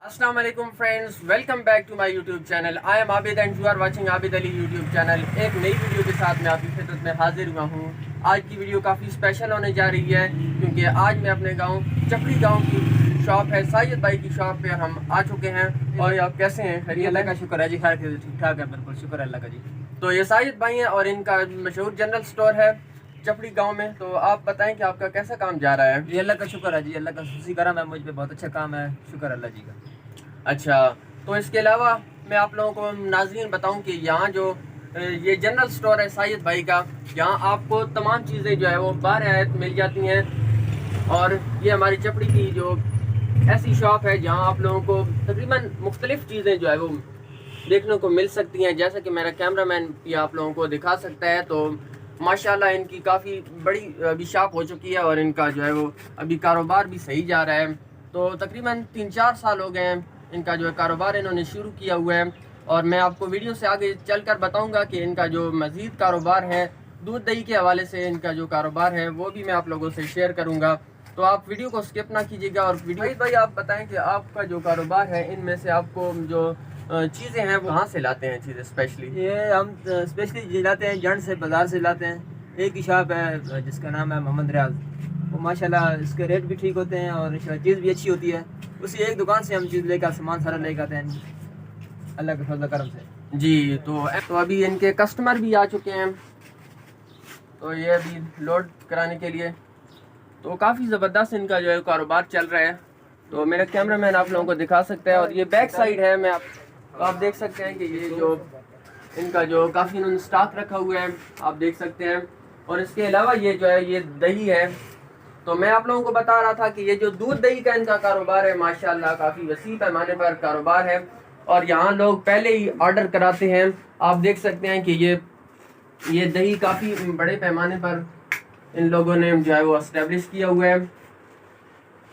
Assalamu alaikum friends, welcome back to my YouTube channel. I am Abid and you are watching Abid Ali YouTube channel. एक नई video के साथ मैं आपकी खिदमत में हाजिर हुआ हूँ. आज की वीडियो काफ़ी स्पेशल होने जा रही है क्योंकि आज मैं अपने गांव चपड़ी गांव की शॉप है साजिद भाई की शॉप पे हम आ चुके हैं. और आप कैसे हैं? खैरियत? अल्लाह का शुक्र है जी, खैर ठीक ठाक है, बिल्कुल शुक्र है अल्लाह का जी. तो ये साजिद भाई हैं और इनका मशहूर जनरल स्टोर है चपड़ी गांव में. तो आप बताएं कि आपका कैसा काम जा रहा है? जी अल्लाह का शुक्र है जी, अल्लाह का खुशी करम है, मुझ पे बहुत अच्छा काम है, शुक्र अल्लाह जी का. अच्छा, तो इसके अलावा मैं आप लोगों को नाज़रीन बताऊं कि यहाँ जो ये जनरल स्टोर है साजिद भाई का, यहाँ आपको तमाम चीज़ें जो है वो बारियात मिल जाती हैं. और ये हमारी चपड़ी की जो ऐसी शॉप है जहाँ आप लोगों को तकरीबन मुख्तलिफ़ चीज़ें जो है वो देखने को मिल सकती हैं. जैसा कि मेरा कैमरामैन भी आप लोगों को दिखा सकता है. तो माशाल्लाह इनकी काफ़ी बड़ी अभी शॉप हो चुकी है और इनका जो है वो अभी कारोबार भी सही जा रहा है. तो तकरीबन 3-4 साल हो गए हैं इनका जो कारोबार इन्होंने शुरू किया हुआ है. और मैं आपको वीडियो से आगे चलकर बताऊंगा कि इनका जो मज़ीद कारोबार है दूध दही के हवाले से इनका जो कारोबार है वो भी मैं आप लोगों से शेयर करूंगा. तो आप वीडियो को स्किप ना कीजिएगा. और वीडियो भाई आप बताएं कि आपका जो कारोबार है इनमें से आपको जो चीज़ें हैं वो कहाँ से लाते हैं चीज़ें स्पेशली? ये हम स्पेशली लाते हैं जंड से, बाज़ार से लाते हैं. एक ही शॉप है जिसका नाम है मोहम्मद रियाज. वो माशाल्लाह इसके रेट भी ठीक होते हैं और चीज़ भी अच्छी होती है. उसी एक दुकान से हम चीज़ लेकर सामान सारा लेकर आते हैं अल्लाह के फजल करम से जी. तो अभी इनके कस्टमर भी आ चुके हैं तो ये अभी लोड कराने के लिए. तो काफ़ी ज़बरदस्त इनका जो है कारोबार चल रहा है. तो मेरा कैमरामैन आप लोगों को दिखा सकता है. और ये बैक साइड है, मैं आप देख सकते हैं कि ये जो इनका जो काफ़ी इन्होंने स्टॉक रखा हुआ है आप देख सकते हैं. और इसके अलावा ये जो है ये दही है. तो मैं आप लोगों को बता रहा था कि ये जो दूध दही का इनका कारोबार है माशाल्लाह काफ़ी वसी पैमाने पर कारोबार है. और यहाँ लोग पहले ही ऑर्डर कराते हैं. आप देख सकते हैं कि ये दही काफ़ी बड़े पैमाने पर इन लोगों ने जो है वो इस्टेब्लिश किया हुआ है.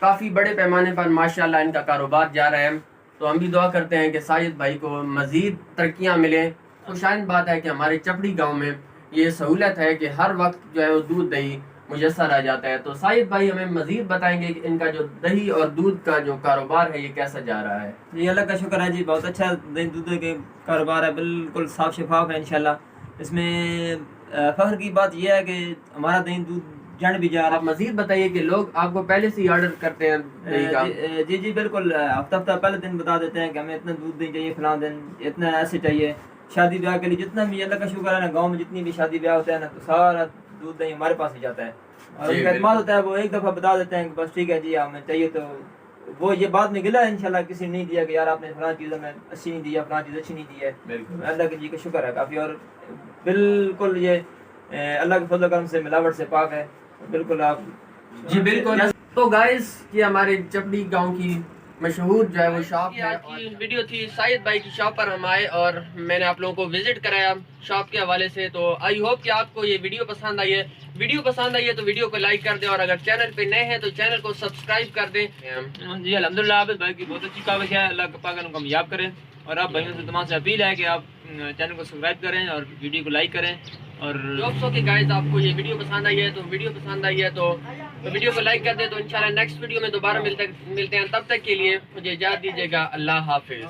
काफ़ी बड़े पैमाने पर माशाल्लाह इनका कारोबार जा रहा है. तो हम भी दुआ करते हैं कि साजिद भाई को मज़ीद तरक्कियाँ मिलें. खुशाइन बात है कि हमारे चपड़ी गांव में ये सहूलत है कि हर वक्त जो है वो दूध दही मुयस्सर आ जाता है. तो साजिद भाई हमें मज़ीद बताएंगे कि इनका जो दही और दूध का जो कारोबार है ये कैसा जा रहा है? जी अल्लाह का शुक्र है जी, बहुत अच्छा दही दूध के कारोबार है, बिल्कुल साफ़ शफाफ है इंशाल्लाह. इसमें फ़ख्र की बात यह है कि हमारा दही दूध जंड भी जा रहा है. आप मज़ीद बताइए कि लोग आपको पहले से ही ऑर्डर करते हैं दही का? जी जी बिल्कुल, हफ्ता पहले दिन बता देते हैं कि हमें इतना दूध दही चाहिए, फलां दिन इतना ऐसे चाहिए. शादी ब्याह के लिए जितना भी अल्लाह का शुक्र है ना, गांव में जितनी भी शादी ब्याह होता है ना तो सारा दूध दही हमारे पास ही जाता है. और उनका एतमाद होता है, वो एक दफ़ा बता देते हैं कि बस ठीक है जी हमें चाहिए. तो वो ये बात में गिला है इंशाल्लाह किसी ने नहीं दिया कि यार आपने फलां चीज़ हमें अच्छी नहीं दी है, फलां चीज़ अच्छी नहीं दी है. बिल्कुल अल्लाह के जी का शुक्र है काफ़ी. और बिल्कुल ये अल्लाह के फजल करम से मिलावट से पाक है बिल्कुल. आप जी बिल्कुल. तो गाइस ये हमारे चपड़ी गांव की मशहूर जो है वो शॉप है. आज की वीडियो थी साजिद भाई की शॉप पर हम आए और मैंने आप लोगों को विजिट कराया शॉप के हवाले से. तो आई होप कि आपको ये वीडियो पसंद आई है. वीडियो पसंद आई है तो वीडियो को लाइक कर दें और अगर चैनल पे नए हैं तो चैनल को सब्सक्राइब कर दें. जी अल्हम्दुलिल्लाह आबिद भाई की बहुत अच्छी काविश है, अल्लाह पाक उनको कामयाब करें. और आप भाइयों से तमाम से अपील है कि आप चैनल को सब्सक्राइब करें और वीडियो को लाइक करें. और होप्स कि गाइस आपको ये वीडियो पसंद आई है तो वीडियो को लाइक कर दें. तो इंशाल्लाह नेक्स्ट वीडियो में दोबारा मिलते हैं. तब तक के लिए मुझे इजाज़त दीजिएगा. अल्लाह हाफिज़.